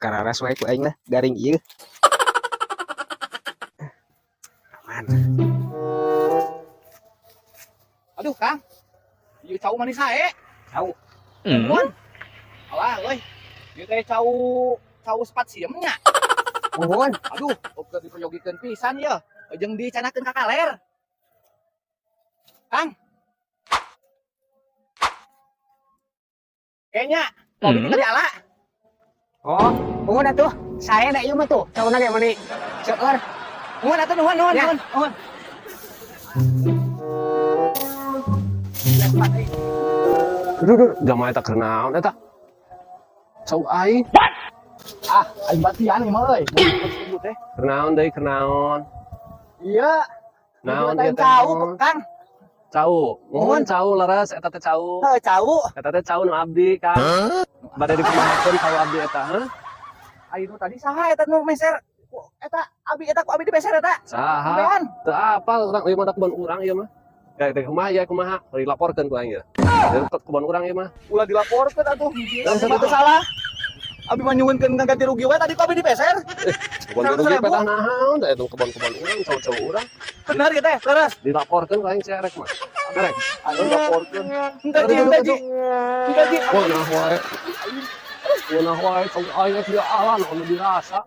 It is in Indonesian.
Karena sesuai ku aing lah garing ieu. Aman. Aduh, Kang. Ieu cau manis sae. Cau. Nuhun. Alah, euy. Ieu teh cau sepat siemnya. Nuhun. Aduh, oke diperjogikeun pisan ya. Jeung dicanakeun ka kaler. Kang. Kayaknya kopi tinggal di ala. Oh, nuhun atuh. Saya da ieu mah tuh. Cauna ge mani. Seueur. Nuhun atuh nuhun. Ya. Nuhun. Duh, jamaah eta keur naon eta? Cau aing. Ah, aing batian ieu mah euy. Teh. Keur naon deui, keur naon? Iya. Naon Ieu ieu teh? cau, naon? Kang. Cau. Nuhun cau leres eta teh cau. Heuh, cau. Eta teh cau nu abdi, Kang. Bade dikumahakeun cau abdi eta, heuh? Ayo tadi saha eta nu meser? Eta ku abi dibeser eta. Saha? Bean. Teu apal urang ieu mah kebon urang ieu mah. Kayak teh kumaha? Dilaporkeun ku aing ieu. Dari kebon urang ieu mah. Ulah dilaporkeun atuh. Yang Eta teh salah. Abi mah nyuwunkeun ganti rugi we tadi ku abi dibeser. Kebon rugi petah naon teh itu kebon urang, cau-cau urang. Bener ya teh, leres. Dilaporkeun ku aing cerek mah. Cerek. Ayo laporkeun. Enggaji. Wah, nah wae. Cau aing teh alan anu dirasa.